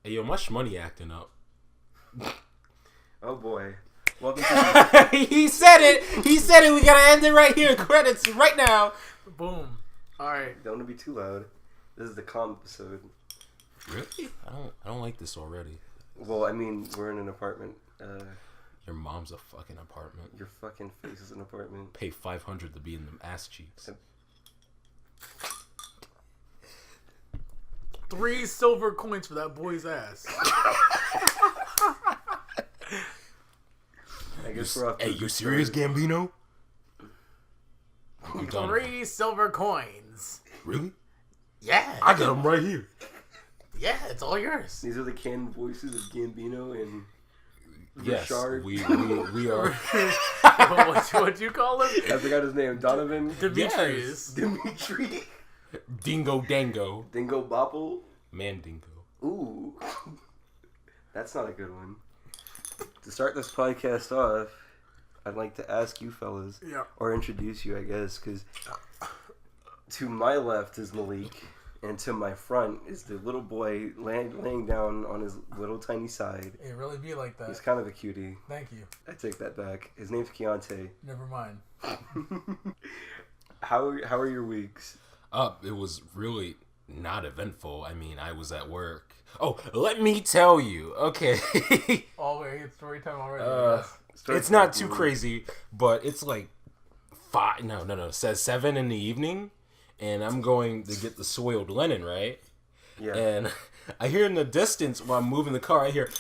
Hey, yo, my shmoney acting up. Oh, boy. Welcome to He said it. He said it. We gotta end it right here. Credits right now. Boom. All right. Don't want to be too loud. This is the calm episode. Really? I don't like this already. Well, I mean, we're in an apartment. Your mom's a fucking apartment. Your fucking face is an apartment. Pay $500 to be in them ass cheeks. 3 silver coins for that boy's ass. I guess we're off. Hey, you serious, Gambino? I'm done. 3 silver coins. Really? Yeah. I got them right here. Yeah, it's all yours. These are the canned voices of Gambino and Yes, Richard. we are. What'd you call him? I forgot his name. Donovan. Demetrius. Dimitri. Dingo Dango. Dingo Bopple. Mandingo. Ooh. That's not a good one. To start this podcast off, I'd like to ask you fellas, or introduce you, I guess, because to my left is Malik, and to my front is the little boy laying down on his little tiny side. It really be like that. He's kind of a cutie. Thank you. I take that back. His name's Keontae. Never mind. How are your weeks? It was really not eventful. I mean, I was at work. Oh, let me tell you. Okay. Oh, wait, it's story time already. Yes. It's not too crazy, but it's like 5. No. It says 7 in the evening, and I'm going to get the soiled linen, right? Yeah. And I hear in the distance while I'm moving the car, I hear.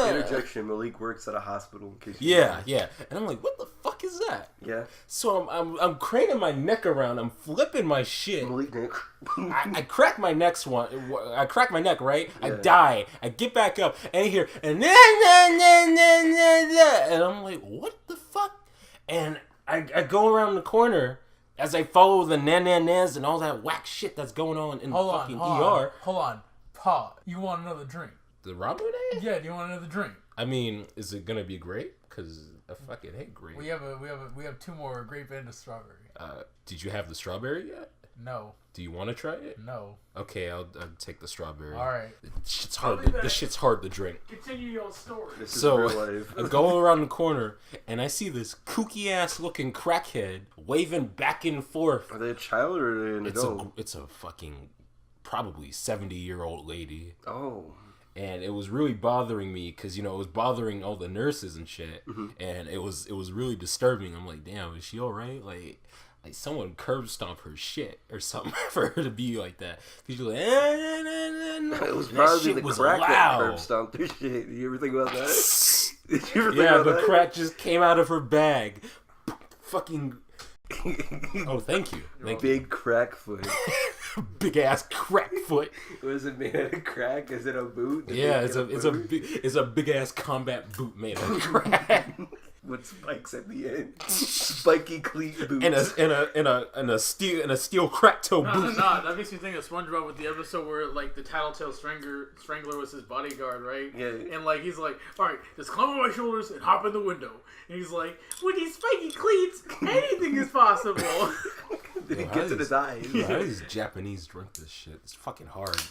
Interjection. Malik works at a hospital. In case Yeah. And I'm like, what the fuck is that? Yeah. So I'm craning my neck around. I'm flipping my shit. Malik. I crack my neck I crack my neck, right? Yeah. I die. I get back up and I hear and I'm like, what the fuck? And I go around the corner as I follow the nan-nan-nans and all that whack shit that's going on in the fucking ER. Hold on. Pause. You want another drink? The Ramune? Yeah, do you want another drink? I mean, is it gonna be great? Because I fucking hate grape. We have 2 more grape and a strawberry. Did you have the strawberry yet? No. Do you want to try it? No. Okay, I'll take the strawberry. All right. Shit's hard. This shit's hard to drink. Continue your story. This is So real life. I go around the corner and I see this kooky ass looking crackhead waving back and forth. Are they a child or are they an adult? It's a fucking probably 70-year-old lady. Oh. And it was really bothering me because, it was bothering all the nurses and shit. Mm-hmm. And it was really disturbing. I'm like, damn, is she all right? Like someone curb stomp her shit or something for her to be like that. Because you're like, It was probably the crack that curb stomped her shit. Did you ever think about that? Did you ever think about that? The crack just came out of her bag. Fucking. Oh, thank you. Big crack foot. Big ass crack foot. Was it made out of crack? Is it a boot? Yeah, it's a big ass combat boot made of crack. With spikes at the end. Spiky cleat boots. And a steel crack toe boot. No, that makes me think of SpongeBob with the episode where like the Tattletale Strangler was his bodyguard, right? Yeah. And like he's like, all right, just climb on my shoulders and hop in the window. And he's like, with these spiky cleats, anything is possible. Did he get to his eyes? How do these Japanese drink this shit? It's fucking hard.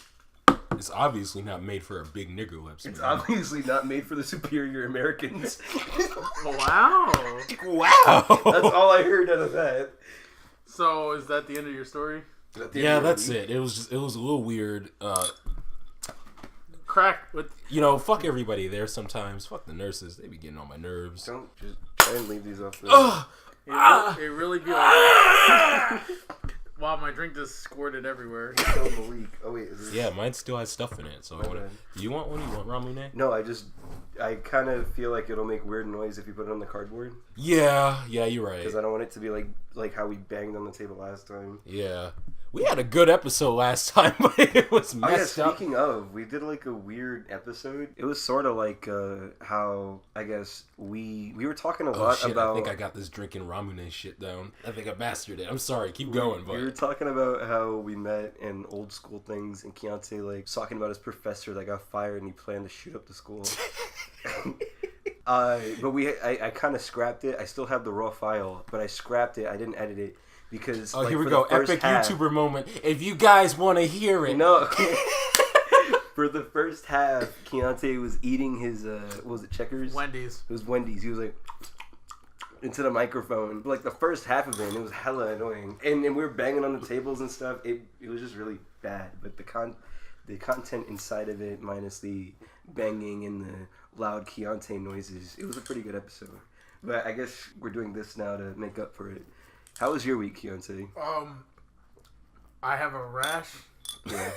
It's obviously not made for a big nigger lips. It's obviously not made for the superior Americans. Wow. That's all I heard out of that. So is that the end of your story? Yeah, that's it. It was a little weird. Crack with fuck everybody there sometimes. Fuck the nurses. They be getting on my nerves. Don't just try and leave these off there. It really be like wow, my drink just squirted everywhere. Oh wait, is this... Yeah, mine still has stuff in it. So do you want one? You want ramune? No, I kind of feel like it'll make weird noise if you put it on the cardboard. Yeah, you're right. Because I don't want it to be like how we banged on the table last time. Yeah. We had a good episode last time, but it was messed up. Speaking of, we did like a weird episode. It was sort of like how, I guess, we were talking a lot about... I think I got this drinking ramune shit down. I think I mastered it. I'm sorry, keep going. But we were talking about how we met and old school things, and Keontae like talking about his professor that got fired and he planned to shoot up the school. But I kind of scrapped it. I still have the raw file, but I scrapped it. I didn't edit it because here we go, epic YouTuber moment. If you guys want to hear it, no. For the first half, Keontae was eating his what was it, Checkers? Wendy's. It was Wendy's. He was like into the microphone. Like the first half of it was hella annoying, and we were banging on the tables and stuff. It was just really bad. But the content inside of it, minus the banging and the loud Keontae noises, it was a pretty good episode. But I guess we're doing this now to make up for it. How was your week, Keontae? I have a rash. Yeah.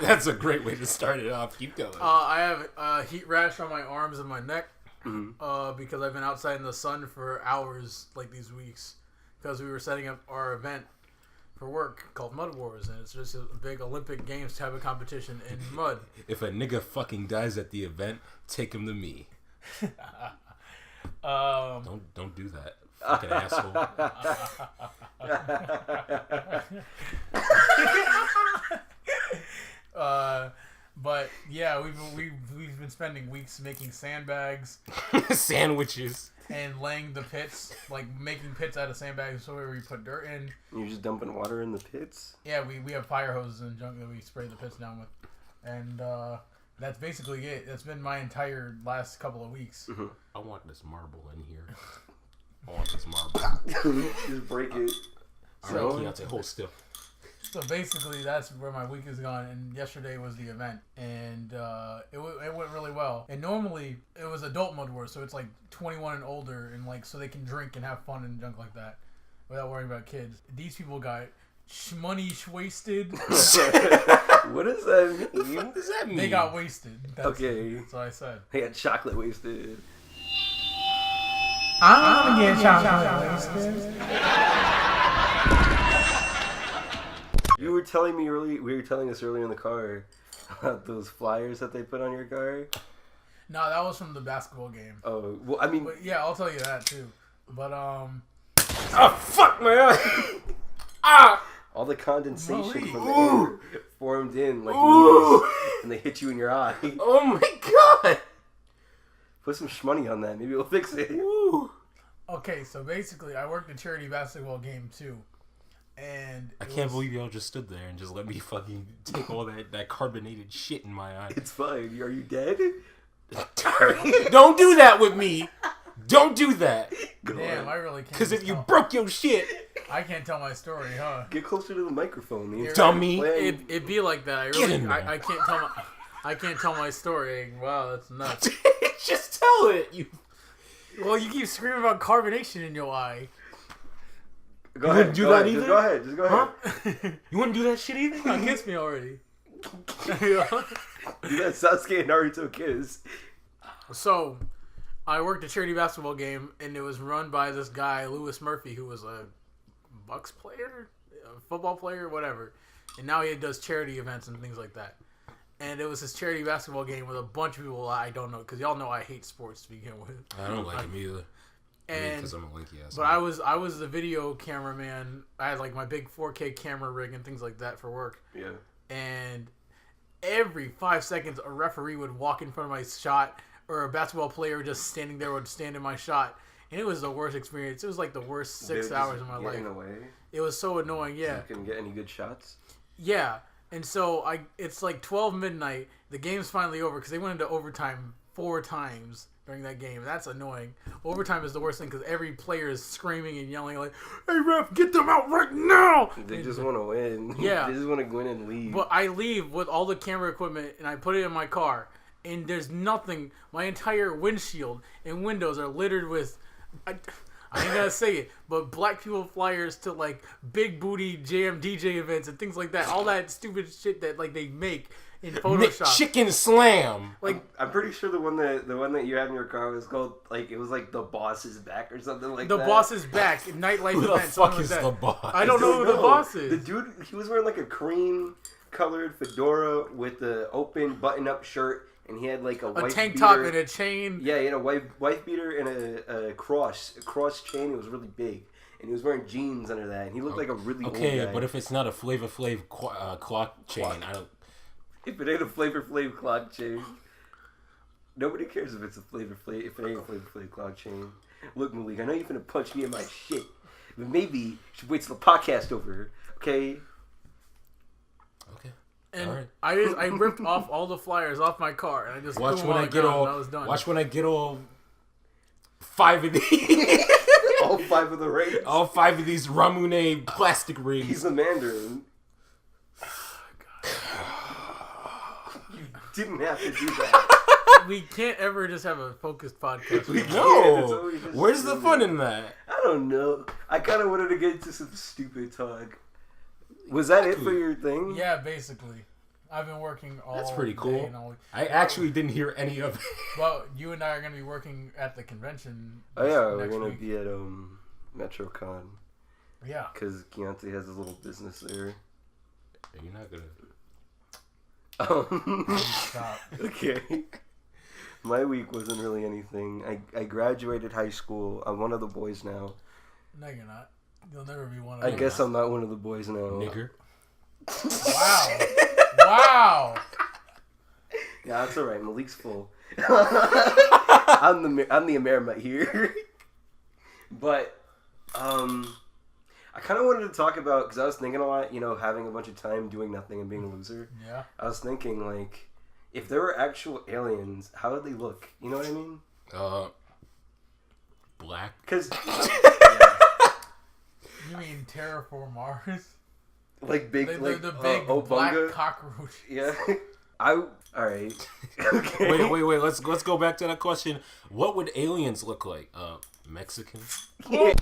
That's a great way to start it off. Keep going. I have a heat rash on my arms and my neck. Mm-hmm. Because I've been outside in the sun for hours like these weeks because we were setting up our event for work called Mud Wars, and it's just a big Olympic Games type of competition in mud. If a nigga fucking dies at the event, take him to me. Don't do that, fucking asshole. But yeah, we've been spending weeks making sandbags, sandwiches, and laying the pits, like making pits out of sandbags, so where we put dirt in. You're just dumping water in the pits? Yeah, we have fire hoses and junk that we spray the pits down with, and that's basically it. That's been my entire last couple of weeks. Mm-hmm. I want this marble in here. I want this marble. Just break it. So Keontae, hold still. So basically, that's where my week has gone. And yesterday was the event, and it went really well. And normally it was adult Mud Wars, so it's like 21 and older, and like so they can drink and have fun and junk like that without worrying about kids. These people got wasted. What does that mean? What does that mean? They got wasted. That's what I said. They got chocolate wasted. I'm gonna get chocolate wasted. You were telling me we were telling us earlier in the car about those flyers that they put on your car. No, that was from the basketball game. Oh, well, I mean, but yeah, I'll tell you that too. But oh fuck my eye! All the condensation from the air formed in like needles, and they hit you in your eye. Oh my god! Put some shmoney on that, maybe it'll fix it. Ooh. Okay, so basically, I worked a charity basketball game too. And I can't believe y'all just stood there and just let me fucking take all that carbonated shit in my eye. It's fine. Are you dead? Don't do that with me. Don't do that. Damn, I really can't. Because if you broke your shit, I can't tell my story, huh? Get closer to the microphone, man. Dummy. It'd be like that. I can't tell my story. Wow, that's nuts. Just tell it. Well, you keep screaming about carbonation in your eye. Go ahead. Do that either? Just go ahead. Just go ahead. You wouldn't do that shit either? You kissed me already. Do that Sasuke and Naruto kiss. So, I worked a charity basketball game, and it was run by this guy, Lewis Murphy, who was a Bucks player, a football player, whatever. And now he does charity events and things like that. And it was his charity basketball game with a bunch of people I don't know, because y'all know I hate sports to begin with. I don't like him either. And because I'm a lanky ass. But I was the video cameraman. I had like my big 4K camera rig and things like that for work. Yeah. And every 5 seconds, a referee would walk in front of my shot, or a basketball player just standing there would stand in my shot. And it was the worst experience. It was like the worst 6 hours of my life. Away? It was so annoying. Yeah. So you couldn't get any good shots. Yeah. And so it's like 12 midnight. The game's finally over because they went into overtime 4 times during that game. That's annoying. Overtime is the worst thing because every player is screaming and yelling like, "Hey ref, get them out right now!" They just want to win. Yeah. They just want to win and leave. But I leave with all the camera equipment and I put it in my car, and there's nothing. My entire windshield and windows are littered with. I ain't gotta say it, but black people flyers to like big booty jam DJ events and things like that. All that stupid shit that like they make in Photoshop. Chicken Slam. Like I'm pretty sure the one that you had in your car was called like it was like The Boss is Back or something like the that. The Boss is Back. Nightlife Who events. the fuck is the boss? I don't know who the boss is. The dude, he was wearing like a cream colored fedora with the open button up shirt. And he had like a wife tank beater. top and a chain. Yeah, he had a wife beater and a cross chain. It was really big, and he was wearing jeans under that. And he looked like a really old guy. But if it's not a Flavor Flav clock chain, I don't. If it ain't a Flavor Flav clock chain, nobody cares if it's a Flavor Flav. If it ain't a Flavor Flav clock chain. Look, Malik, I know you're finna punch me in my shit, But maybe you should wait till the podcast over. Okay. Okay. And right. I ripped off all the flyers off my car and I just watch threw when them I get all. I was done. Watch when I get all 5 of these. All 5 of the rings. All 5 of these Ramune plastic rings. He's the Mandarin. You didn't have to do that. We can't ever just have a focused podcast. No. Where's the fun in that? I don't know. I kind of wanted to get into some stupid talk. Was that it for your thing? Yeah, basically. I've been working all That's pretty day cool. and all week. I actually didn't hear any of it. Well, you and I are going to be working at the convention. Oh yeah, we're next gonna week. be at MetroCon. Yeah. Because Keontae has his little business there. You're not gonna. Stop. Okay. My week wasn't really anything. I graduated high school. I'm one of the boys now. No, you're not. You'll never be one of I them. guess I'm not one of the boys now. Nigger. Wow. Wow. Yeah, that's alright. Malik's full. I'm the Amerimite here. But, I kind of wanted to talk about, because I was thinking a lot, having a bunch of time doing nothing and being a loser. Yeah. I was thinking, if there were actual aliens, how would they look? You know what I mean? Black. Because, You mean Terraform Mars? like big, The big Obunga? black cockroach. Yeah. Alright. Okay. Wait. Let's go back to that question. What would aliens look like? Mexican. Yeah.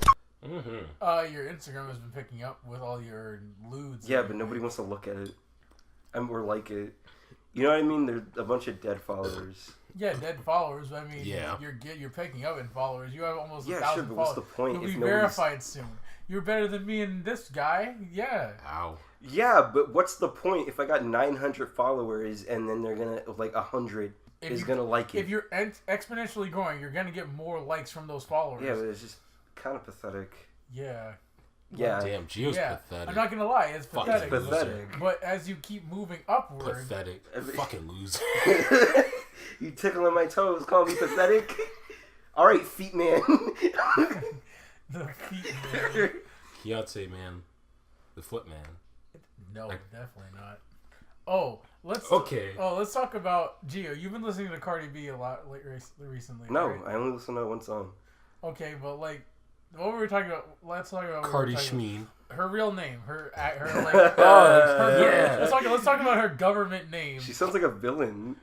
Mm-hmm. Your Instagram has been picking up with all your lewds. Yeah, but nobody wants to look at it. Or like it. You know what I mean? There's a bunch of dead followers. Yeah, dead followers. I mean, yeah. You're picking up in followers. You have almost 1,000 sure, but followers. what's the point You'll if be nobody's... verified soon. You're better than me and this guy. Yeah. Ow. Yeah, but what's the point if I got 900 followers and then they're gonna 100 is gonna like it? If you're exponentially growing, you're gonna get more likes from those followers. Yeah, but it's just kind of pathetic. Yeah. Yeah. Damn, Gio's pathetic. I'm not gonna lie, it's pathetic. It's pathetic. But as you keep moving upward, Pathetic. Fucking loser. You tickling my toes, call me pathetic. All right, feet man. the feet man. Keontae, man. The foot man. No, definitely not. Oh, let's talk about Gio. You've been listening to Cardi B a lot recently. No, right? I only listen to one song. Okay, but what were we talking about? Let's talk about Cardi Schmeen. Her real name. Her yeah. Let's talk about her government name. She sounds like a villain.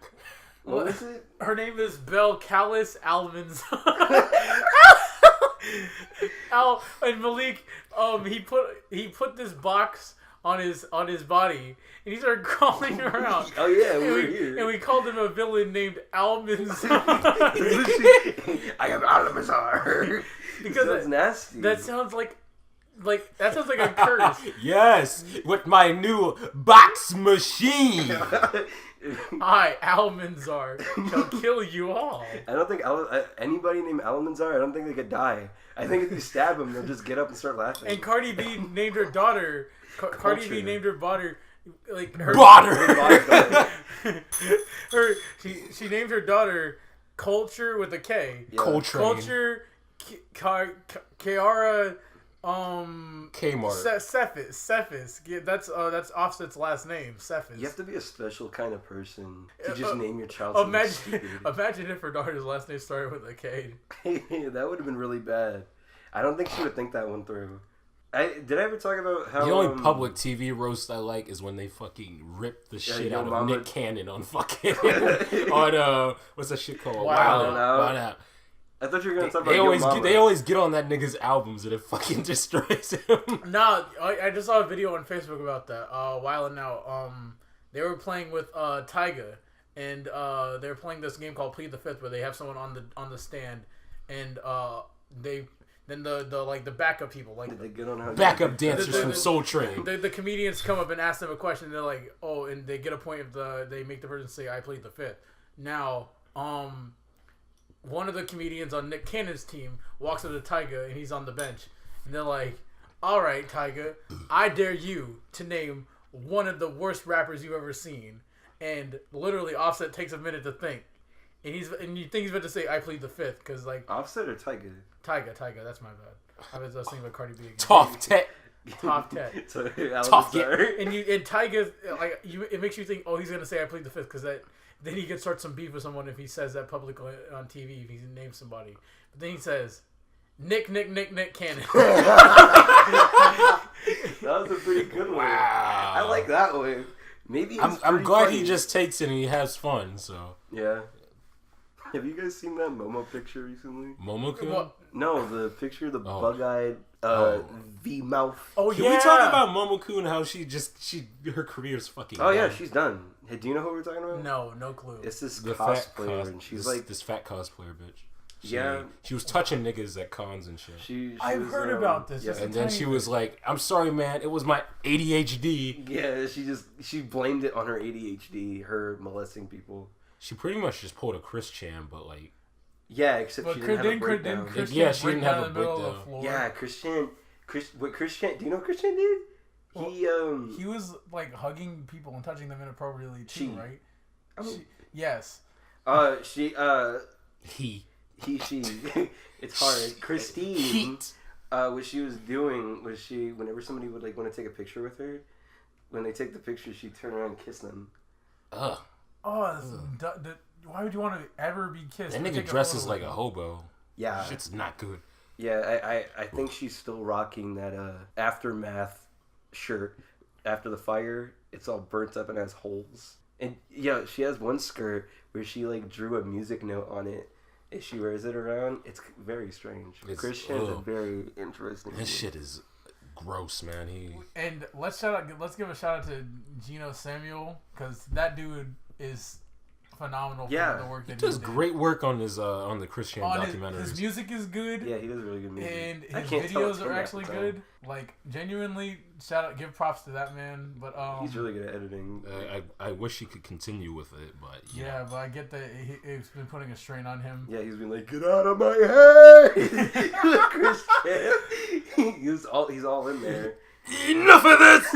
What was it? Her name is Belle Callis Almonds. And Malik, he put this box on his body, and he started crawling around. Oh yeah, we were here. And we called him a villain named Almanzar. I am Almanzar. Because that's nasty. That sounds like a curse. Yes, with my new box machine. I, Almanzar, shall kill you all. I don't think anybody named Almanzar, I don't think they could die. I think if you stab them, they'll just get up and start laughing. And Cardi B named her daughter. Cardi B named her daughter. She named her daughter Culture with a K. Yeah. Culture. Kiara. Kmart. Cephas. Yeah, that's Offset's last name. Cephas. You have to be a special kind of person to just name your child Imagine if her daughter's last name started with a K. That would have been really bad. I don't think she would think that one through. Did I ever talk about how... The only public TV roast I like is when they fucking rip the shit out of Nick Cannon on fucking... on, what's that shit called? Wild Out. I thought you were going to talk about They always get on that nigga's albums and it fucking destroys him. No, I just saw a video on Facebook about that a while now. They were playing with Tyga, and they were playing this game called Plead the Fifth, where they have someone on the stand, and the backup people, like they get on backup dancers from Soul Train. The comedians come up and ask them a question. And they're like, oh, and they get a point if they make the person say, "I plead the fifth." Now, one of the comedians on Nick Cannon's team walks up to Tyga, and he's on the bench, and they're like, "All right, Tyga, I dare you to name one of the worst rappers you've ever seen." And literally, Offset takes a minute to think, and you think he's about to say, "I plead the fifth," because like Offset or Tyga? Tyga, that's my bad. I was thinking about Cardi B again. Top 10. Top 10. So, Tough, yeah. And Tyga, like, it makes you think, oh, he's gonna say I plead the fifth, because then he could start some beef with someone if he says that publicly on TV if he names somebody. But then he says, Nick Cannon. That was a pretty good one. Wow. I like that one. Maybe I'm glad funny. he just takes it and he has fun. So yeah. Have you guys seen that Momo picture recently? Momo-kun? What? No, the picture of the bug-eyed V-mouth. Oh, Can yeah. we talk about Momo-kun and how her career's fucking Oh yeah, done? she's done. Hey, do you know who we're talking about? No clue. It's this The cosplayer, and she's like this fat cosplayer bitch. She was touching niggas at cons and shit. I've heard about this. Yeah. And then she was like, "I'm sorry, man. It was my ADHD." Yeah, she blamed it on her ADHD, her molesting people. She pretty much just pulled a Chris Chan, but like, yeah, except she didn't have a breakdown. Yeah, she didn't have a breakdown. Yeah, Chris Chan. What Chris Chan? Do you know what Chris Chan did? He was like hugging people and touching them inappropriately too, right? Yes. he. It's hard. Christine. What she was doing was whenever somebody would like want to take a picture with her, when they take the picture, she'd turn around and kiss them. Ugh. Oh, why would you want to ever be kissed? That nigga dresses like a hobo. Yeah. Shit's not good. Yeah, I think she's still rocking that Aftermath shirt. After the fire, it's all burnt up and has holes. And yeah, she has one skirt where she like drew a music note on it. And she wears it around. It's very strange. Christian's a very interesting. This shit is gross, man. And let's give a shout out to Gino Samuel, because that dude is phenomenal for the work that he does. Great work on his on the Christian documentaries. His music is good. Yeah, he does really good music. And his videos are actually good. Like, genuinely, give props to that man. But he's really good at editing. I wish he could continue with it, but yeah, but I get that it's been putting a strain on him. Yeah, he's been like, get out of my head, Christian. he's all in there. Enough of this.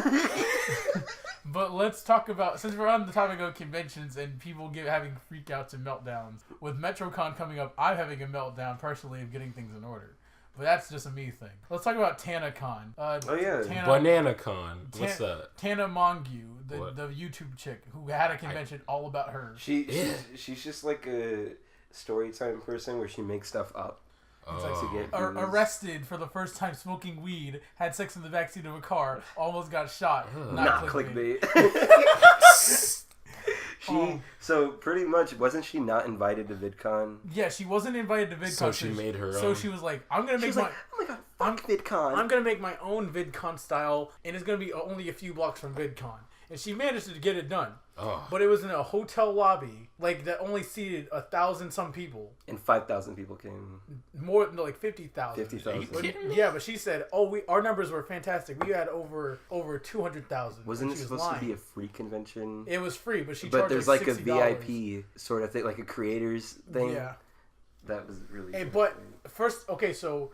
But let's talk about, since we're on the topic of conventions and people having freakouts and meltdowns, with MetroCon coming up, I'm having a meltdown personally of getting things in order. But that's just a me thing. Let's talk about TanaCon. BananaCon. What's that? Tana Mongeau, the YouTube chick who had a convention all about her. She's just like a storytime person where she makes stuff up. Arrested for the first time smoking weed, had sex in the backseat of a car, almost got shot. Not clickbait. So pretty much, wasn't she not invited to VidCon? Yeah, she wasn't invited to VidCon. So she made her own. So she was like, I'm going to make oh my god, fuck VidCon. I'm going to make my own VidCon style, and it's going to be only a few blocks from VidCon. And she managed to get it done. Oh. But it was in a hotel lobby, like, that only seated 1,000 some people. And 5,000 people came. More than like 50,000. 50,000. Yeah, but she said, our numbers were fantastic. We had over 200,000. Wasn't it supposed to be a free convention? It was free, but she charged there's like a VIP sort of thing, like a creators thing. Yeah. That was really cool. But first, okay, so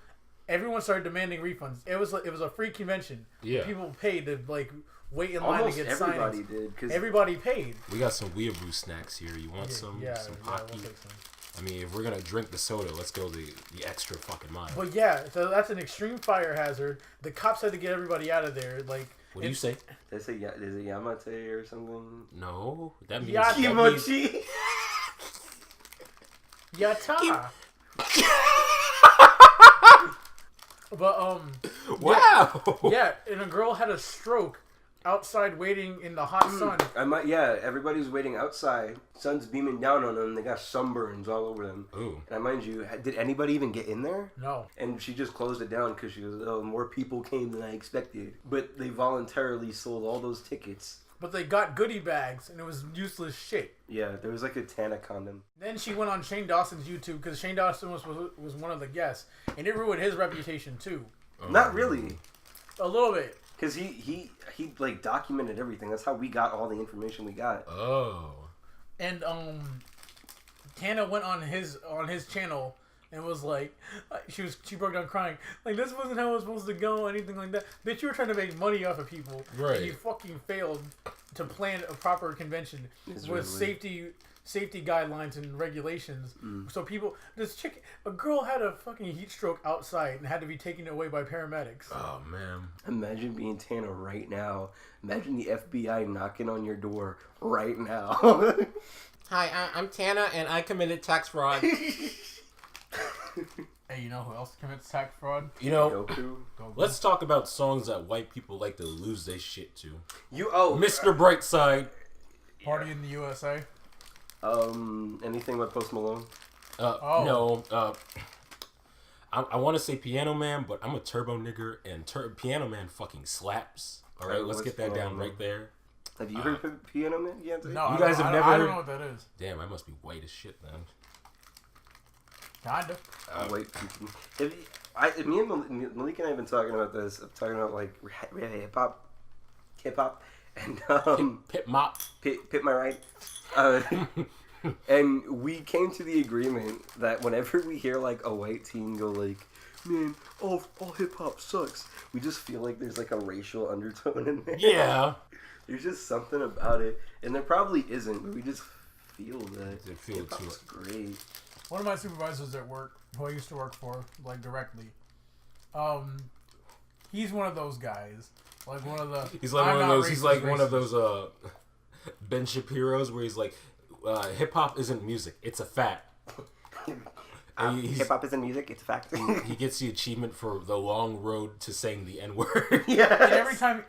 everyone started demanding refunds. It was a free convention. Yeah. People paid to like wait in line to get signings. Everybody did. Cause everybody paid. We got some weeaboo snacks here. You want some? Yeah, some hockey? We'll take some. I mean, if we're gonna drink the soda, let's go the extra fucking mile. But yeah, so that's an extreme fire hazard. The cops had to get everybody out of there. Like, what do you say? They say is it Yamate or something? No, that means Kimochi. Yata. But wow. Yeah, and a girl had a stroke outside waiting in the hot sun. Everybody's waiting outside. Sun's beaming down on them. They got sunburns all over them. Ooh. And I mind you, did anybody even get in there? No. And she just closed it down because she goes, more people came than I expected. But they voluntarily sold all those tickets. But they got goodie bags, and it was useless shit. Yeah, there was like a Tana condom. Then she went on Shane Dawson's YouTube, because Shane Dawson was one of the guests. And it ruined his reputation, too. Not really. A little bit. Because he like documented everything. That's how we got all the information we got. Oh. And Tana went on his channel and was like, she broke down crying. Like, this wasn't how it was supposed to go, anything like that. Bitch, you were trying to make money off of people. Right. And you fucking failed to plan a proper convention with safety guidelines and regulations. So a girl had a fucking heat stroke outside and had to be taken away by paramedics. Oh, man. Imagine being Tana right now. Imagine the FBI knocking on your door right now. Hi, I'm Tana, and I committed tax fraud. Hey, you know who else commits tax fraud? You know, Goku. let's talk about songs that white people like to lose their shit to. Mr. Brightside. Party in the USA. Anything by Post Malone? No. I want to say Piano Man, but I'm a Turbo nigger, and Piano Man fucking slaps. All right, let's get that down right there. Have you heard Piano Man? No, you guys have never I heard? don't know what that is. Damn, I must be white as shit then. Kinda. White people. Me and Malik and I have been talking about this. I'm talking about like hip hop, and Pit Mop. Pit my right. And we came to the agreement that whenever we hear like a white teen go like, man, all hip hop sucks, we just feel like there's like a racial undertone in there. Yeah. There's just something about it, and there probably isn't, but we just feel that. Hip-hop's great. One of my supervisors at work, who I used to work for, like directly, he's one of those guys. Like one of the. He's like one of those. He's like one of those Ben Shapiro's where he's like, hip hop isn't music; it's a fact. Hip hop isn't music; it's a fact. He gets the achievement for the long road to saying the N word. Yeah. And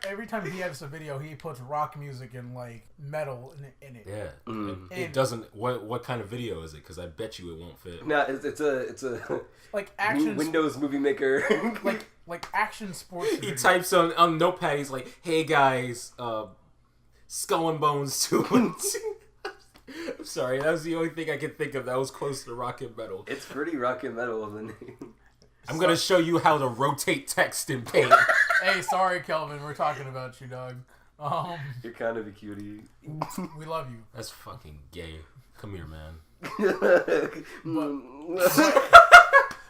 every time he has a video, he puts rock music and like metal in it. Yeah. And it doesn't. What kind of video is it? Because I bet you it won't fit. No, it's a like action Windows Movie Maker. like action sports. He types on Notepad. He's like, "Hey guys, Skull and Bones 2." I'm sorry, that was the only thing I could think of that was close to rock and metal. It's pretty rock and metal of the name. I'm gonna show you how to rotate text in Paint. Hey, sorry, Kelvin, we're talking about you, dog. You're kind of a cutie. We love you. That's fucking gay. Come here, man.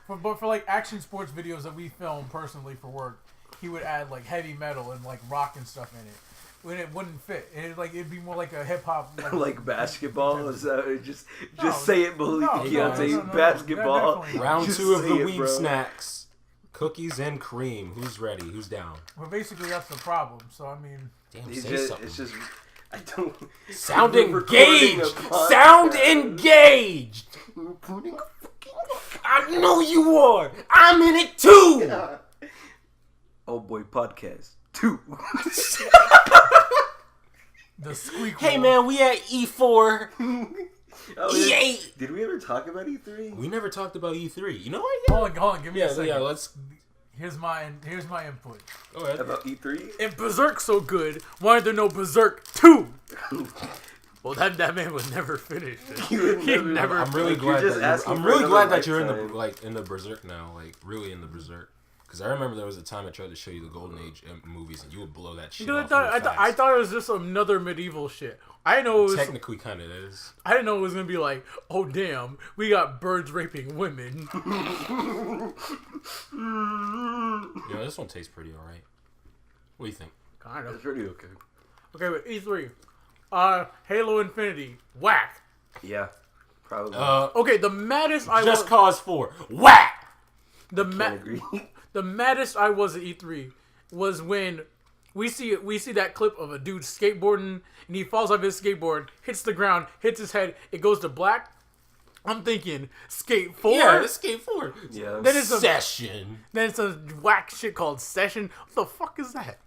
But for like action sports videos that we film personally for work, he would add like heavy metal and like rock and stuff in it. When it wouldn't fit, it'd be more like a hip hop, like basketball. Just say it, Malik. Basketball. Round Just 2 of the say it, weeb bro. snacks, cookies and cream. Who's ready? Who's down? Well, basically that's the problem. So I mean, Damn, It's say something. just I don't Sound We're recording engaged. a podcast. Sound engaged. I know you are. I'm in it too. Oh boy, podcast 2. the squeak. Hey man, we at E4. E8. Did we ever talk about E3? We never talked about E3. You know what? Hold on, give me a second. Yeah, let's. Here's my input. Go ahead. About E3? If Berserk so good, why aren't there no Berserk 2? Well, that man would never finish it. He never. I'm really glad that you're in the Berserk now, like really in the Berserk. Because I remember there was a time I tried to show you the Golden Age movies, and you would blow that shit off. I thought it was just another medieval shit. I know it was technically kind of is. I didn't know it was gonna be like, oh damn, we got birds raping women. Yeah, this one tastes pretty alright. What do you think? Kind of. It's pretty okay. Okay, but E3, Halo Infinity, whack. Yeah, probably. Okay, the maddest I was. Just Cause 4, whack. Agree. The maddest I was at E3 was when we see that clip of a dude skateboarding and he falls off his skateboard, hits the ground, hits his head, it goes to black. I'm thinking Skate 4. Yeah, it's Skate 4. Yeah. Then it's Session. Then it's a whack shit called Session. What the fuck is that?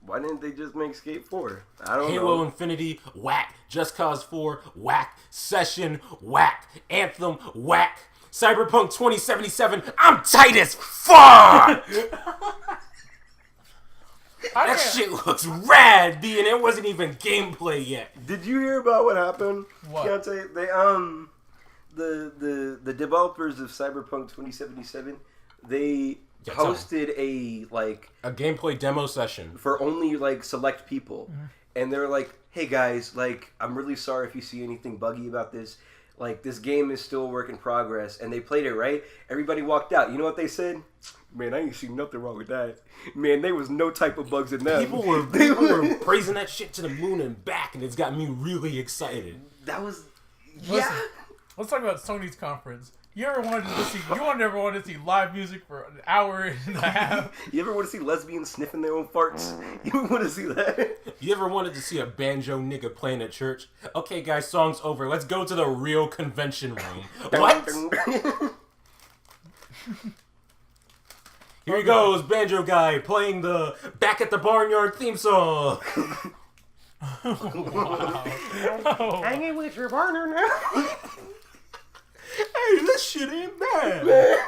Why didn't they just make Skate 4? I don't know. Halo Infinity, whack. Just Cause 4, whack. Session, whack. Anthem, whack. Cyberpunk 2077, I'm tight as fuck! That shit looks rad, B, and it wasn't even gameplay yet. Did you hear about what happened? What? Keontae? They the developers of Cyberpunk 2077, they posted a gameplay demo session for only select people, and they're like, "Hey guys, I'm really sorry if you see anything buggy about this. like, this game is still a work in progress, and they played it, right? Everybody walked out. You know what they said? Man, I ain't seen nothing wrong with that. Man, there was no type of bugs in them. People were praising that shit to the moon and back, and it's got me really excited. That was... Listen, let's talk about Sony's conference. You ever wanted to see live music for an hour and a half? You ever want to see lesbians sniffing their own farts? You ever want to see that? You ever wanted to see a banjo nigga playing at church? Okay, guys, song's over. Let's go to the real convention room. What? Here he goes, banjo guy, playing the Back at the Barnyard theme song. Wow. Hanging with your partner now. Hey, this shit ain't bad.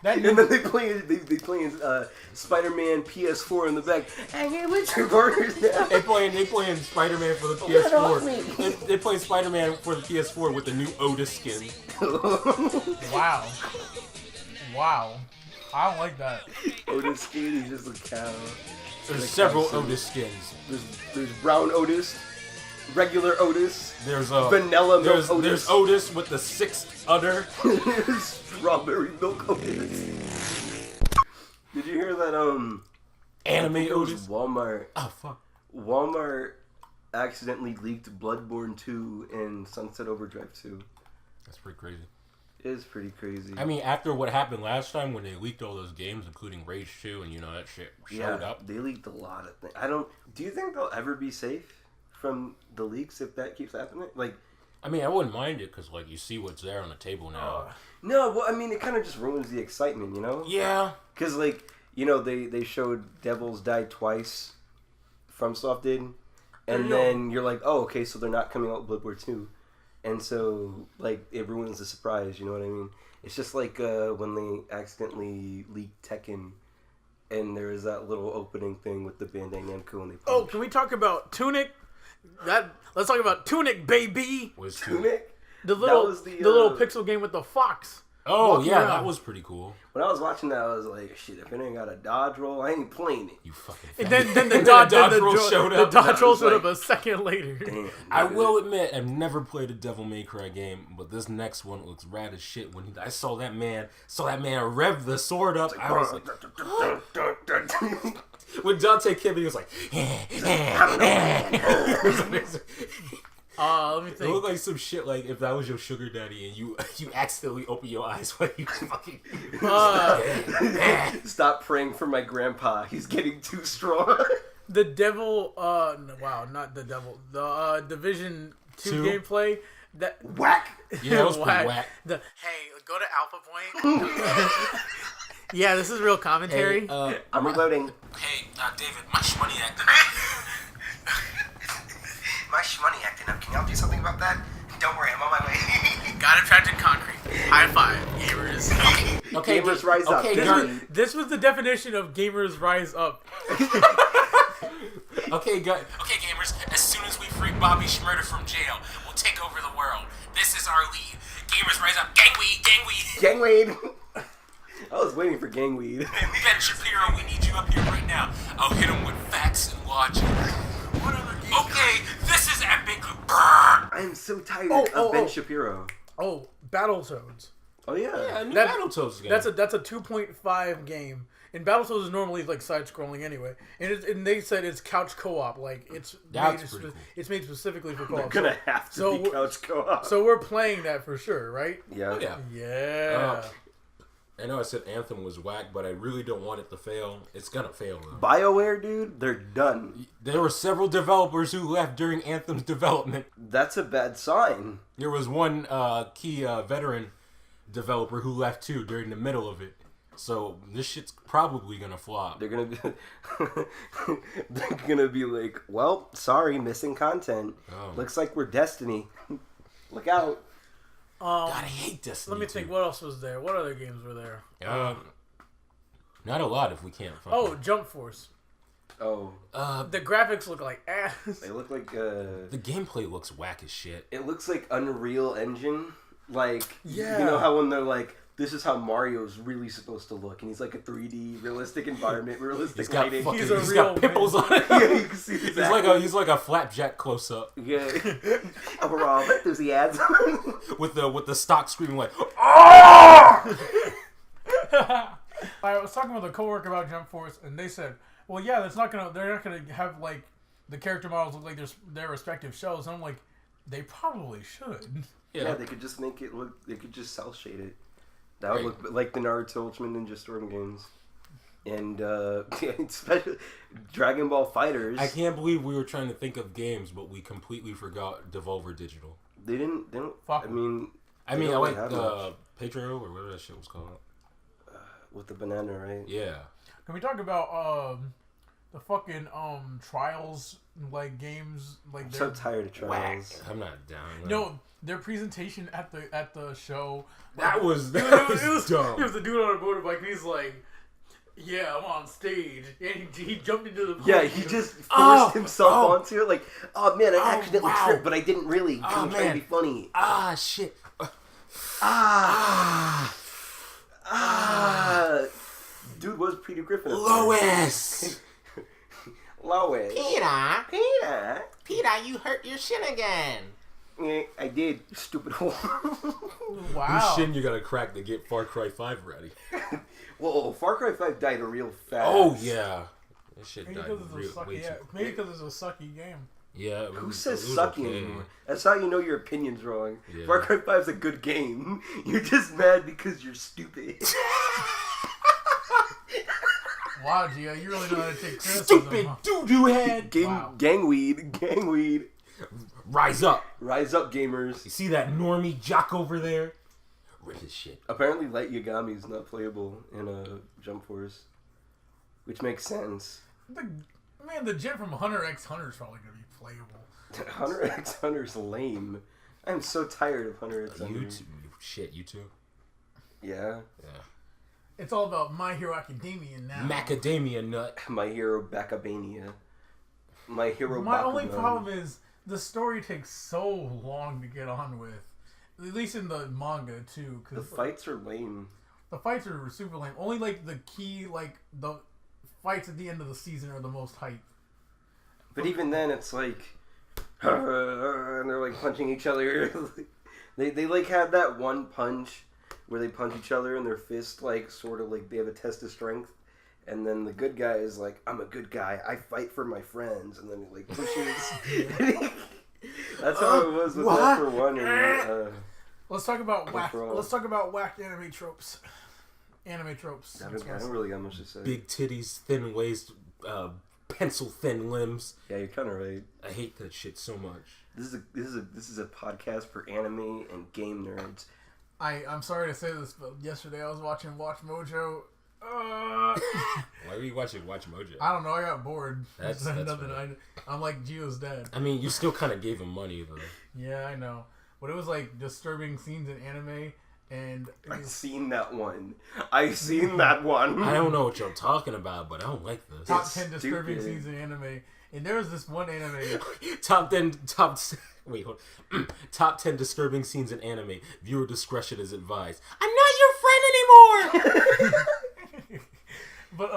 And then they playing Spider-Man PS4 in the back. Hanging with your partners now. They playing Spider-Man for the PS4. They playing Spider-Man for the PS4 with the new Otis skin. Wow. I don't like that. Otis skin is just a cow. There's several Otis skins. There's brown Otis, regular Otis. There's vanilla milk Otis. There's Otis with the 6th udder. Strawberry milk Otis. Did you hear that? Anime Otis. Walmart. Oh fuck. Walmart accidentally leaked Bloodborne 2 and Sunset Overdrive 2. That's pretty crazy. It is pretty crazy. I mean, after what happened last time when they leaked all those games, including Rage 2, and that shit showed up. They leaked a lot of things. Do you think they'll ever be safe from the leaks if that keeps happening? Like, I mean, I wouldn't mind it because, you see what's there on the table now. No, well, I mean, it kind of just ruins the excitement, Yeah. Because, they showed Devils Died Twice, FromSoft did, and then you're like, oh, okay, so they're not coming out with Bloodborne 2. And so, it ruins the surprise, you know what I mean? It's just like when they accidentally leaked Tekken, and there was that little opening thing with the Bandai Namco, and they Oh, can we talk about Tunic? Let's talk about Tunic, baby! Was Tunic? The little pixel game with the fox. Oh, yeah, that was pretty cool. When I was watching that, I was like, shit, if it ain't got a dodge roll, I ain't playing it. You fucking And then the dodge roll showed up. The dodge roll showed up a second later. Damn, I will admit, I've never played a Devil May Cry game, but this next one looks rad as shit. When I saw that man rev the sword up, I was like, when Dante came in, he was like, Let me think. It looked like some shit like if that was your sugar daddy and you accidentally open your eyes while you fucking stop praying for my grandpa. He's getting too strong. The devil, not the devil. The Division 2 gameplay. That whack. Yeah, that was pretty whack. Hey, go to Alpha Point. Yeah, this is real commentary. Hey, I'm reloading. Hey, David, my shmoney acting. My shmoney acting up. Can y'all do something about that? Don't worry, I'm on my way. Got it trapped in concrete. High five, gamers. Okay, gamers rise up. This was the definition of gamers rise up. Okay, gamers. As soon as we free Bobby Schmurder from jail, we'll take over the world. This is our lead. Gamers rise up. Gangweed. Gangweed. I was waiting for Gangweed. Ben Shapiro, we need you up here right now. I'll hit him with facts and logic. Okay, this is epic. I am so tired of Ben Shapiro. Oh, Battletoads. Oh yeah. Yeah, a new Battletoads game. That's a 2.5 game. And Battletoads is normally side scrolling anyway. And they said it's couch co-op. It's made specifically for co-op. They're gonna have to be couch co-op. So we're playing that for sure, right? Yeah. Yeah. I know I said Anthem was whack, but I really don't want it to fail. It's gonna fail though. BioWare, dude, they're done. There were several developers who left during Anthem's development. That's a bad sign. There was one key veteran developer who left too during the middle of it. So this shit's probably gonna flop. They're gonna be like, well, sorry, missing content. Oh. Looks like we're Destiny. Look out. God, I hate Destiny. Let me think. What else was there? What other games were there? Not a lot if we can't find. Oh, Jump Force. Oh. The graphics look like ass. They look like the gameplay looks whack as shit. It looks like Unreal Engine. Yeah. You know how when they're like this is how Mario's really supposed to look, and he's like a 3D realistic environment, realistic got lighting. fucking, He's got pimples on it. Yeah, you can see He's like a flapjack close up. Yeah, overall enthusiasm with the stock screaming like, "Ah!" I was talking with a coworker about Jump Force, and they said, "Well, yeah, they're not gonna have like the character models look like their respective shows." And I'm like, they probably should. Yeah, they could just make it look. They could just cel shade it. That would look like the Naruto Ultimate Ninja Storm games, and especially Dragon Ball Fighters. I can't believe we were trying to think of games, but we completely forgot Devolver Digital. They don't. Fuck. I mean, I like Pedro or whatever that shit was called. With the banana, right? Yeah. Can we talk about the fucking Trials like games? Like I'm so tired of Trials. Whack. I'm not down. No, their presentation at the show. That was dumb. It was a dude on a motorbike, and he's like, "Yeah, I'm on stage," and he jumped into the. Yeah, he just forced himself onto it. Like, oh man, I accidentally tripped, but I didn't really. I'm trying to be funny. Shit. Dude was Peter Griffin. Lois. Lois. Peter, you hurt your shin again. Yeah, I did, you stupid whore. Wow. Whose shin you gotta crack to get Far Cry 5 ready? Whoa, Far Cry 5 died real fast. Oh, yeah. That shit Maybe died way too quick. Maybe because it's a sucky game. Yeah. Who says sucky anymore? That's how you know your opinion's wrong. Yeah. Far Cry 5's a good game. You're just mad because you're stupid. Wow, Gio, you really know how to take criticism. Stupid doo-doo head. Gangweed. Rise up, gamers. You see that normie jock over there? Rip his shit. Apparently, Light Yagami's not playable in Jump Force, which makes sense. The jet from Hunter x Hunter is probably gonna be playable. Hunter x Hunter's lame. I'm so tired of Hunter x Hunter. You too? Yeah. It's all about My Hero Academia now. Macadamia nut. My Hero Bacabania. My Hero. My only problem is the story takes so long to get on with. At least in the manga too. The fights are lame. The fights are super lame. Only like the key, like the fights at the end of the season are the most hype. But even then, it's like, and they're like punching each other. they like have that one punch where they punch each other and their fist like sort of like they have a test of strength. And then the good guy is like, I'm a good guy. I fight for my friends. And then he like pushes. That's how it was with Left for One. And, let's talk about whack. Let's talk about whack anime tropes. I don't really got much to say. Big titties, thin waist, pencil thin limbs. Yeah, you're kind of right. I hate that shit so much. This is a podcast for anime and game nerds. I'm sorry to say this, but yesterday I was watching Watch Mojo. Why were you watching Watch Mojo? I don't know. I got bored. That's nothing. I'm like Gio's dad. I mean, you still kind of gave him money though. Yeah, I know. But it was like disturbing scenes in anime, and I've seen that one. I don't know what you're talking about, but I don't like this. Top 10 disturbing scenes in anime, and there was this one anime. Top 10 disturbing scenes in anime. Viewer discretion is advised. I'm not your friend anymore. But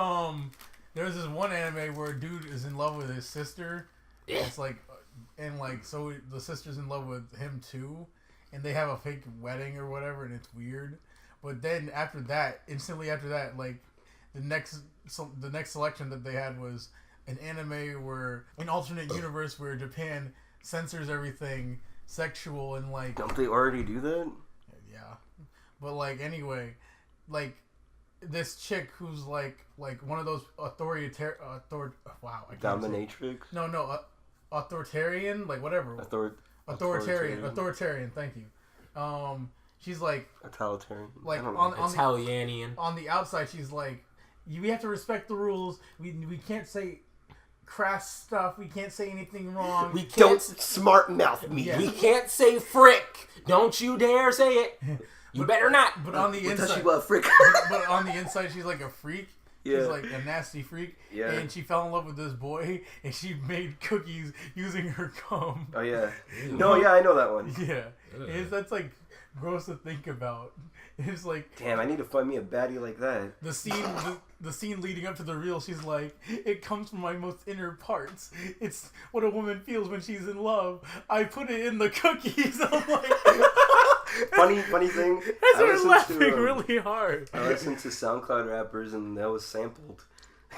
there's this one anime where a dude is in love with his sister. Yeah. It's like, and like, so the sister's in love with him too, and they have a fake wedding or whatever, and it's weird. But then instantly after that, like the next selection that they had was an anime where an alternate universe where Japan censors everything sexual and like. Don't they already do that? Yeah, but like anyway, like. This chick who's like one of those authoritarian. Dominatrix? No, authoritarian, like whatever. Authoritarian. Thank you. She's like totalitarian. Like Italianian. On the outside, she's like, we have to respect the rules. We can't say crass stuff. We can't say anything wrong. We don't smart mouth me. Yeah. We can't say frick. Don't you dare say it. You better not. But on the inside, but on the inside, she's like a freak. Yeah. She's like a nasty freak. Yeah. And she fell in love with this boy, and she made cookies using her cum. Oh yeah. No, yeah, I know that one. Yeah. That's like gross to think about. It's like, damn, I need to find me a baddie like that. The scene leading up to the reel, she's like, it comes from my most inner parts. It's what a woman feels when she's in love. I put it in the cookies. I'm like, funny thing. I started laughing really hard. I listened to SoundCloud rappers, and that was sampled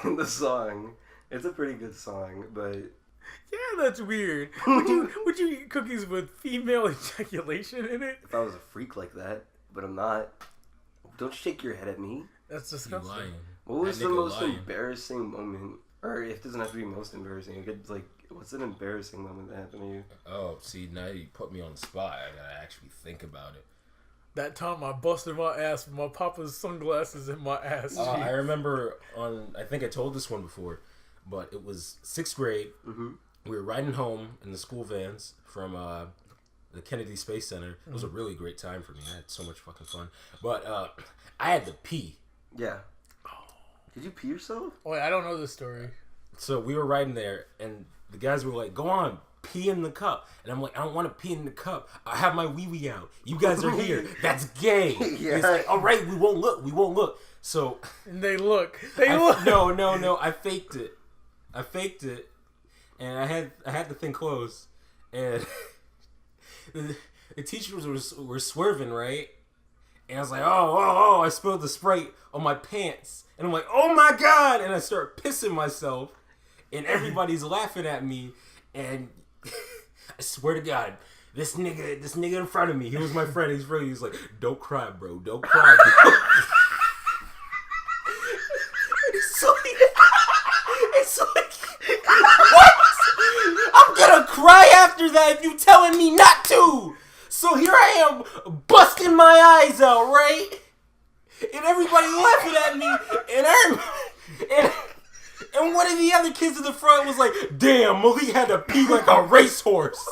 in the song. It's a pretty good song, but yeah, that's weird. Would you eat cookies with female ejaculation in it? If I was a freak like that, but I'm not. Don't shake your head at me. That's disgusting. What was the most embarrassing moment? Or it doesn't have to be most embarrassing. It could, like, what's an embarrassing moment that happened to you? Oh, see, now you put me on the spot. I gotta actually think about it. That time I busted my ass with my papa's sunglasses in my ass. I remember I think I told this one before, but it was 6th grade. Mm-hmm. We were riding home in the school vans from the Kennedy Space Center. It was a really great time for me. I had so much fucking fun. But I had to pee. Yeah. Did you pee yourself? Oh, wait, I don't know this story. So we were riding there, and the guys were like, go on, pee in the cup. And I'm like, I don't want to pee in the cup. I have my wee-wee out. You guys are here. That's gay. Yeah. It's like, all right, we won't look. So. And they look. No. I faked it. And I had the thing closed. And the teachers were swerving, right? And I was like, oh, I spilled the Sprite on my pants. And I'm like, oh my God. And I start pissing myself. And everybody's laughing at me. And I swear to God, this nigga in front of me, he was my friend. He's like, don't cry, bro. Don't cry, bro. It's like, what? I'm gonna cry after that if you telling me not to. So here I am, busting my eyes out, right? And everybody laughing at me, and one of the other kids in the front was like, damn, Malik had to pee like a racehorse.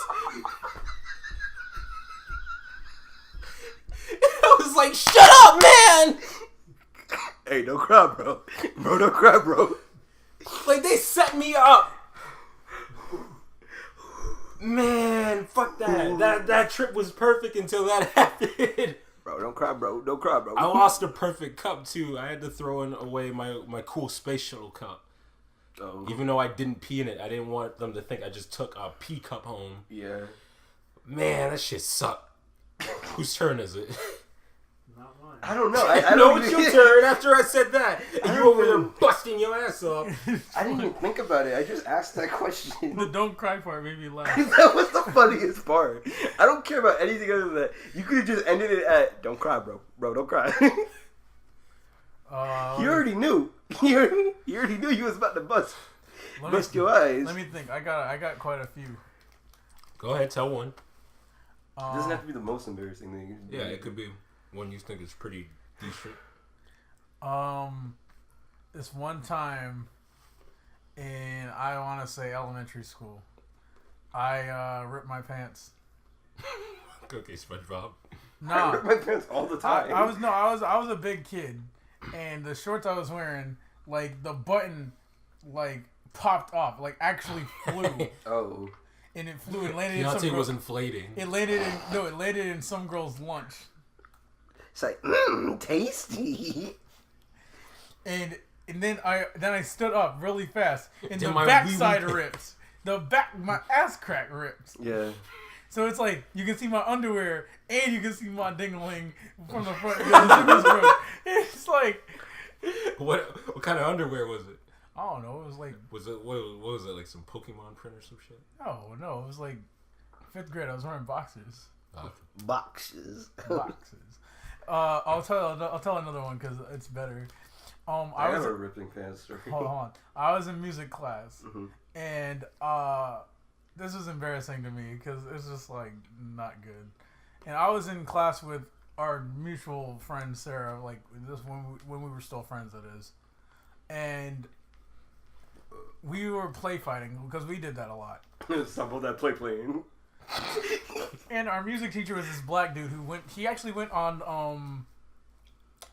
I was like, shut up, man! Hey, don't cry, bro. Bro, don't cry, bro. Like, they set me up. Man, fuck that. That trip was perfect until that happened. Bro, don't cry, bro. Don't cry, bro. I lost a perfect cup, too. I had to throw away my cool space shuttle cup. Oh. Even though I didn't pee in it, I didn't want them to think I just took a pee cup home. Yeah. Man, that shit sucked. Whose turn is it? Not mine. I don't know. I know it's your turn after I said that. And you over there busting your ass up. I didn't even think about it. I just asked that question. The don't cry part made me laugh. That was the funniest part. I don't care about anything other than that. You could have just ended it at, don't cry, bro. Bro, don't cry. You already knew. You already knew you was about to bust your eyes. Let me think. I got quite a few. Go ahead, tell one. It doesn't have to be the most embarrassing thing. Yeah, it could be one you think is pretty decent. This one time in, I want to say, elementary school, I ripped my pants. Okay, SpongeBob. I rip my pants all the time. I was a big kid, and the shorts I was wearing, like the button, like popped off, like actually flew. Oh. And it flew and landed Beyonce in some was inflating. It landed in some girl's lunch. It's like, tasty. And then I stood up really fast, and the backside ripped. My ass crack ripped. Yeah. So it's like you can see my underwear and you can see my ding-a-ling from the front. It's like, what kind of underwear was it? I don't know. It was like, what was it, like some Pokemon print or some shit? No, it was like 5th grade. I was wearing boxers. Boxes. I'll tell another one because it's better. I have a ripping pants story. Hold on. I was in music class, and this was embarrassing to me because it's just like not good. And I was in class with our mutual friend Sarah, like this when we were still friends, that is, and we were play fighting because we did that a lot. Stumbled that playing. And our music teacher was this black dude he actually went on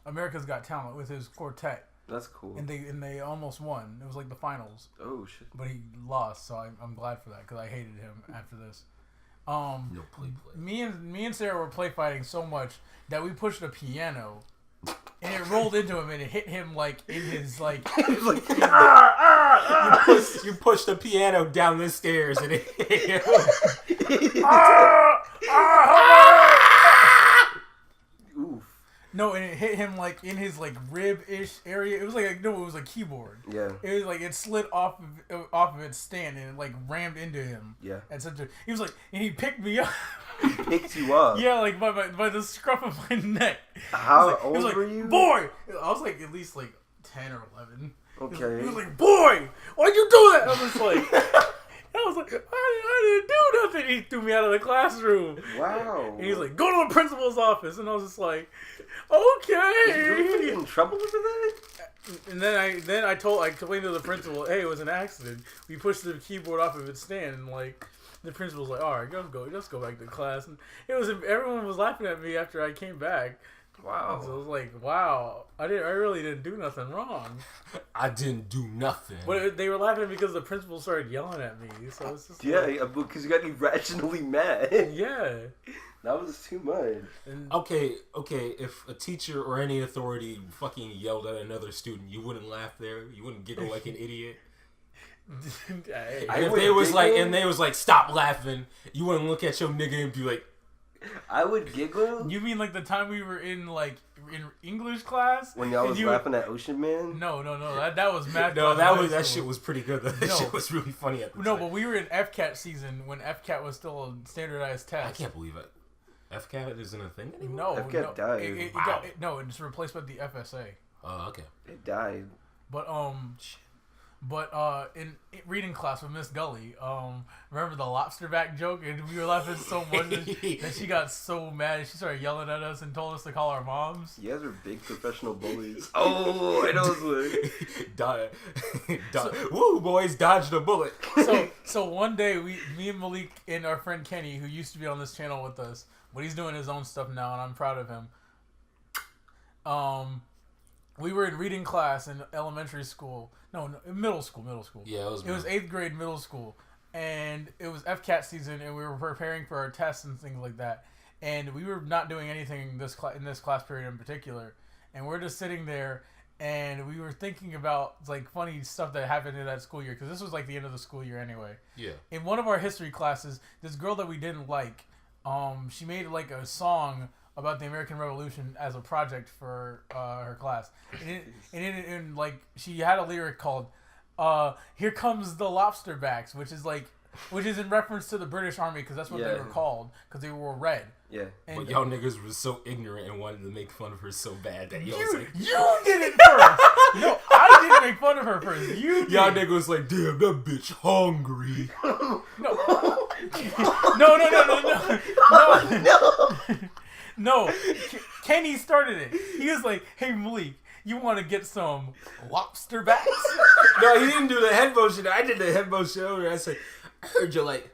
America's Got Talent with his quartet. That's cool. And they almost won. It was like the finals. Oh shit. But he lost, so I'm glad for that because I hated him after this. No play. Me and Sarah were play fighting so much that we pushed a piano, and it rolled into him and it hit him like in his like. You pushed the piano down the stairs and it hit him. Oof. No, and it hit him like in his like rib-ish area. It was like it was a keyboard. Yeah. It was like it slid off of its stand and it like rammed into him. Yeah. He was like, and he picked me up. He picked you up. Yeah, like by the scruff of my neck. How old were you? Boy, I was like at least like 10 or 11. Okay. He was like, boy, why'd you do that? I was like, I didn't do nothing. He threw me out of the classroom. Wow. And he's like, go to the principal's office. And I was just like, okay. Did you really get in trouble over that? And then I explained to the principal, hey, it was an accident. We pushed the keyboard off of its stand, and like the principal was like, all right, let's go back to class. And everyone was laughing at me after I came back. Wow. So I was like, wow, I really didn't do nothing wrong. I didn't do nothing. But they were laughing because the principal started yelling at me. So it's just because you got irrationally mad. Yeah. That was too much. Okay. If a teacher or any authority fucking yelled at another student, you wouldn't laugh there. You wouldn't giggle like an idiot. And if they was like, stop laughing, you wouldn't look at your nigga and be like, I would giggle. You mean like the time we were in English class when y'all was laughing at Ocean Man? No, that was mad. No, that shit was pretty good. That shit was really funny at the time. No, but we were in FCAT season when FCAT was still a standardized test. I can't believe it. FCAT isn't a thing anymore? No, FCAT died. It's replaced by the FSA. Oh, okay. It died. But in reading class with Miss Gully, remember the lobster back joke? And we were laughing so much that she got so mad. She started yelling at us and told us to call our moms. You guys are big professional bullies. Oh, I know this Woo, boys, dodged a bullet. So one day, me and Malik and our friend Kenny, who used to be on this channel with us, but he's doing his own stuff now, and I'm proud of him. We were in reading class in elementary school. No, middle school. Yeah, it was 8th grade middle school. And it was FCAT season, and we were preparing for our tests and things like that. And we were not doing anything in this class period in particular. And we're just sitting there, and we were thinking about like funny stuff that happened in that school year, because this was like the end of the school year anyway. Yeah. In one of our history classes, this girl that we didn't like, she made like a song about the American Revolution as a project for her class, and like she had a lyric called "Here Comes the Lobster Backs," which is in reference to the British Army, because that's what they were called, because they were red. Yeah. And but y'all niggas were so ignorant and wanted to make fun of her so bad that y'all was like, you did it first. No, I didn't make fun of her first. You did. Y'all niggas was like, damn, that bitch hungry. No, Kenny started it. He was like, hey, Malik, you want to get some lobster backs? No, he didn't do the head motion. I did the head motion over. I said, I heard you like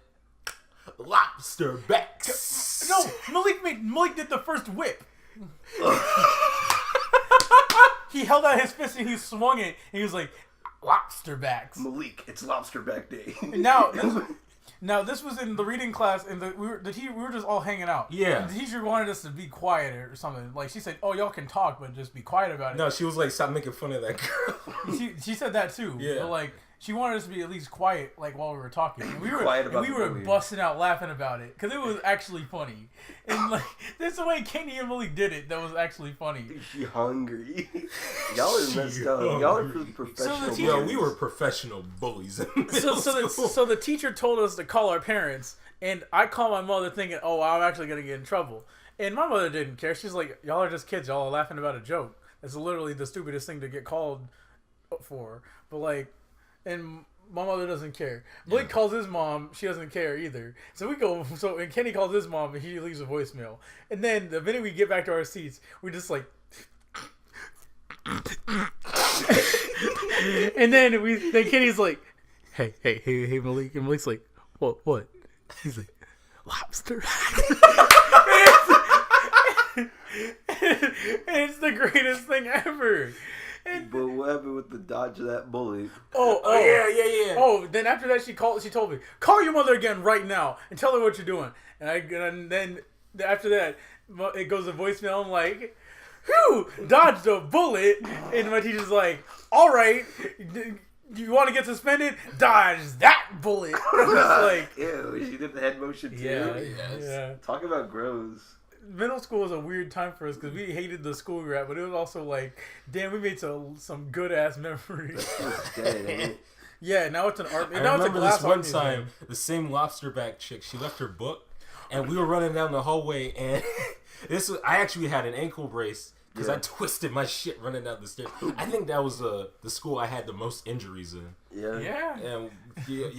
lobster backs. No, Malik did the first whip. He held out his fist and he swung it. And he was like, lobster backs. Malik, it's lobster back day. Now this was in the reading class, and we were just all hanging out. Yeah. And the teacher wanted us to be quiet or something. Like she said, "Oh, y'all can talk, but just be quiet about it." No, she was like, "Stop making fun of that girl." She said that too. Yeah. But like she wanted us to be at least quiet, like while we were talking. And we were busting out laughing about it because it was actually funny. And like that's the way Kenny and Malik did it. That was actually funny. She hungry. Y'all are messed up. Y'all are professional. We were professional bullies. So the teacher told us to call our parents, and I called my mother thinking, "Oh, I'm actually gonna get in trouble." And my mother didn't care. She's like, "Y'all are just kids. Y'all are laughing about a joke. That's literally the stupidest thing to get called for." But like. And my mother doesn't care. Blake calls his mom. She doesn't care either. So we go. And Kenny calls his mom, and he leaves a voicemail. And then the minute we get back to our seats, we're just like. And then Kenny's like, hey, Malik. And Malik's like, what? He's like, lobster. And it's the greatest thing ever. But what happened with the dodge of that bullet? Oh, yeah. Oh, then after that, she told me, call your mother again right now and tell her what you're doing. And then after that, it goes to voicemail. I'm like, whew, dodged a bullet. And my teacher's like, all right, you want to get suspended? Dodge that bullet. Like, ew, she did the head motion too. Yeah. Talk about gross. Middle school was a weird time for us because we hated the school we were at, but it was also like, damn, we made some good ass memories. Yeah, now it's an art. I remember this one time, the same Lobster back chick. She left her book, and we were running down the hallway, and I actually had an ankle brace. Because I twisted my shit running down the stairs. I think that was the school I had the most injuries in. Yeah. And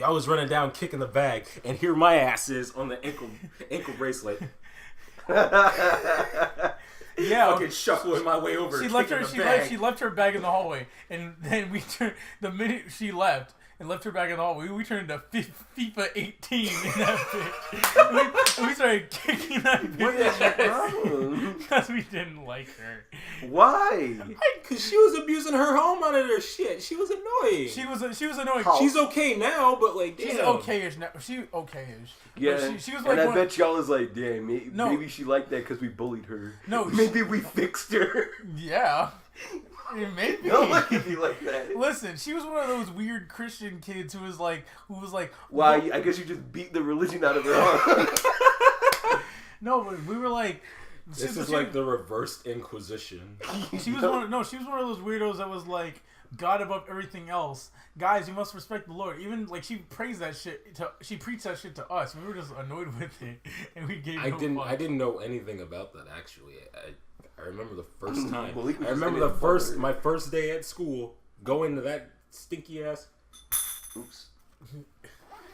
I was running down, kicking the bag, and here my ass is on the ankle bracelet. Fucking shuffling my way over. She left her bag in the hallway, and then we turned the minute she left. And left her back in the hallway. We turned to FIFA 18 in that bitch. we started kicking that bitch. What is your problem? Because we didn't like her. Why? Because she was abusing her home out of her shit. She was annoying. She was annoying. She's okay now, but like, damn. She's okay-ish now. She okay-ish. Yeah. She was like, and I bet y'all was like, damn, maybe she liked that because we bullied her. No. Maybe we fixed her. Yeah. Maybe. Don't look at me like that. Listen, she was one of those weird Christian kids who was like, wow, I guess you just beat the religion out of her heart. No, but we were like, this is like the reversed Inquisition. She was one of those weirdos that was like, God above everything else. Guys, you must respect the Lord. Even like she praised that shit she preached that shit to us. We were just annoyed with it, and we gave. I didn't know anything about that actually. I remember the first time. I remember my first day at school going to that stinky ass. Oops.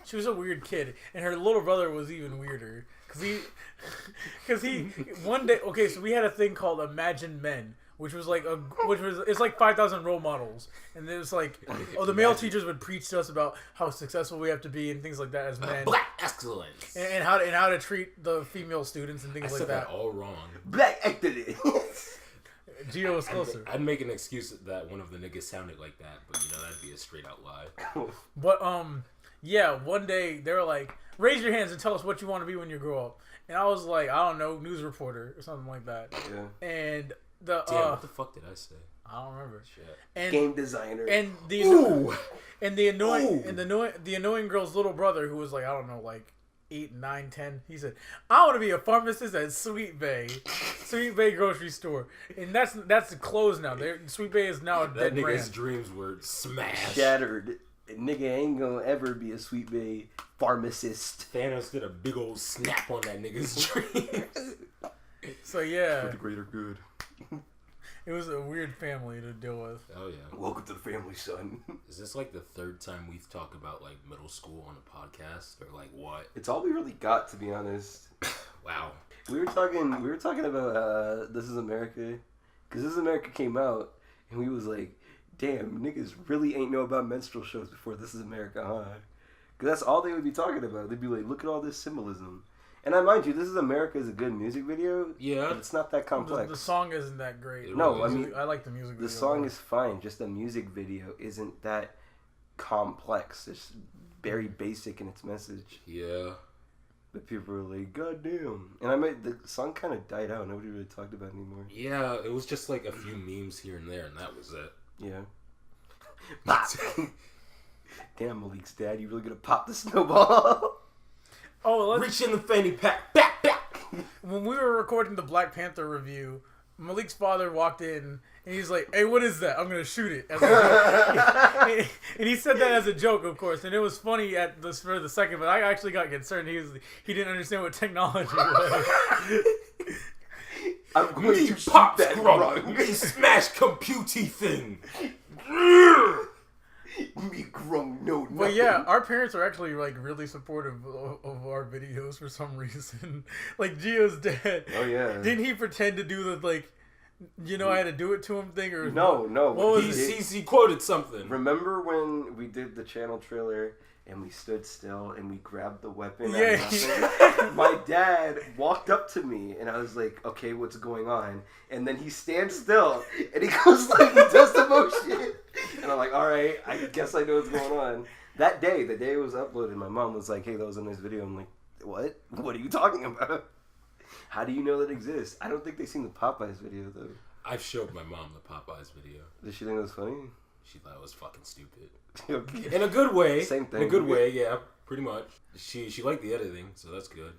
She was a weird kid, and her little brother was even weirder. Cause he one day. Okay, so we had a thing called Imagine Men. It's like 5,000 role models, and it was like, the male teachers would preach to us about how successful we have to be and things like that as men, Black excellence, and how to treat the female students and things like that. I said that all wrong. Black excellence. Gio was closer. I'd make an excuse that one of the niggas sounded like that, but that'd be a straight out lie. But yeah, one day they were like, raise your hands and tell us what you want to be when you grow up, and I was like, I don't know, news reporter or something like that. Yeah. And damn, what the fuck did I say? I don't remember. Shit. And game designer. And the annoying girl's little brother, who was like, I don't know, like 8, 9, 10. He said, I want to be a pharmacist at Sweet Bay grocery store, and that's closed now. Sweet Bay is now a dead that nigga's brand. Dreams were smashed, shattered. Nigga ain't gonna ever be a Sweet Bay pharmacist. Thanos did a big old snap on that nigga's dreams. So yeah, for the greater good. It was a weird family to deal with. Oh yeah. Welcome to the family, son. Is this like the third time we've talked about like middle school on a podcast, or like what? It's all we really got, to be honest. Wow. We were talking about This Is America, because This Is America came out, and we was like, damn, niggas really ain't know about menstrual shows before This Is America, huh? Because that's all they would be talking about. They'd be like, look at all this symbolism. And I mind you, This Is America is a good music video. Yeah. But it's not that complex. The song isn't that great. No, I mean, I like the music video. The song is fine. Just the music video isn't that complex. It's very basic in its message. Yeah. But people were like, God damn. And the song kind of died out. Nobody really talked about it anymore. Yeah, it was just like a few memes here and there, and that was it. Yeah. Damn, Malik's dad, you really gonna pop the snowball? Oh, reach in the fanny pack, back. When we were recording the Black Panther review, Malik's father walked in and he's like, "Hey, what is that? I'm gonna shoot it." As a joke. And he said that as a joke, of course, and it was funny for the second. But I actually got concerned. He didn't understand what technology was. I'm going to pop that wrong. Me smash computey thing. Me grown, no. But yeah, our parents are actually like really supportive of our videos for some reason. Like Gio's dad. Oh yeah. Didn't he pretend to do the like, I had to do it to him thing or no? What was he quoted something. Remember when we did the channel trailer and we stood still and we grabbed the weapon? Yeah. My dad walked up to me and I was like, "Okay, what's going on?" And then he stands still and he goes like, he does the motion. And I'm like, all right, I guess I know what's going on. That day, the day it was uploaded, my mom was like, "Hey, that was a nice video." I'm like, "What? What are you talking about? How do you know that exists?" I don't think they seen the Popeyes video though. I've showed my mom the Popeyes video. Did she think it was funny? She thought it was fucking stupid. Okay. In a good way. Same thing. In a good way, yeah, pretty much. She liked the editing, so that's good.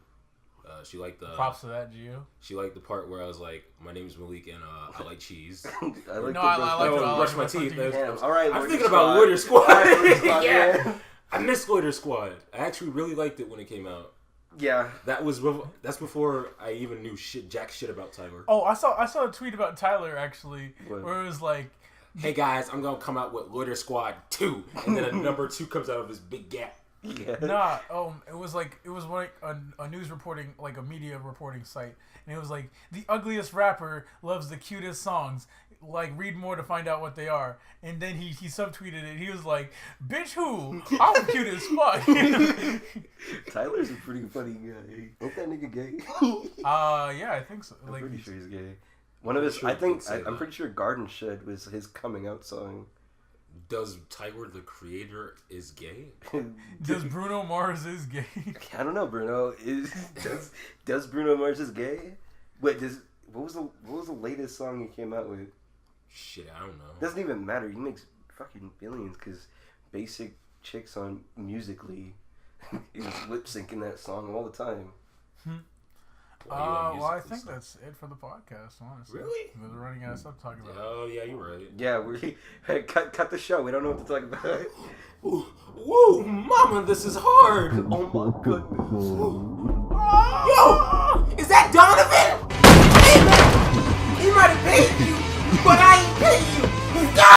She liked the props to that, Gio. She liked the part where I was like, "My name is Malik and I like cheese." I like brush my teeth. All right, I'm thinking about Loiter Squad. Yeah, I miss Loiter Squad. I actually really liked it when it came out. Yeah, that's before I even knew jack shit about Tyler. Oh, I saw a tweet about Tyler actually, where it was like, "Hey guys, I'm gonna come out with Loiter Squad 2," and then a number 2 comes out of this big gap. Yeah. Nah, it was like a news reporting, like a media reporting site, and it was like, the ugliest rapper loves the cutest songs. Like, read more to find out what they are. And then he subtweeted it. He was like, "Bitch, who? I'm cute as fuck." Tyler's a pretty funny guy. Ain't that nigga gay? Yeah, I think so. I'm Like, pretty sure he's gay. One of his, I'm pretty sure Garden Shed was his coming out song. Does Tyler, the creator, is gay? Does Bruno Mars is gay? I don't know, Bruno. Does Bruno Mars is gay? Wait, what was the latest song he came out with? Shit, I don't know. Doesn't even matter. He makes fucking billions because basic chicks on Musical.ly is lip syncing that song all the time. Well, I think that's it for the podcast, honestly. Really? We're running out of stuff to talk about. Oh, yeah, you're right. Yeah, hey, cut the show. We don't know what to talk about. Woo, mama, this is hard. Oh my goodness. Yo, is that Don?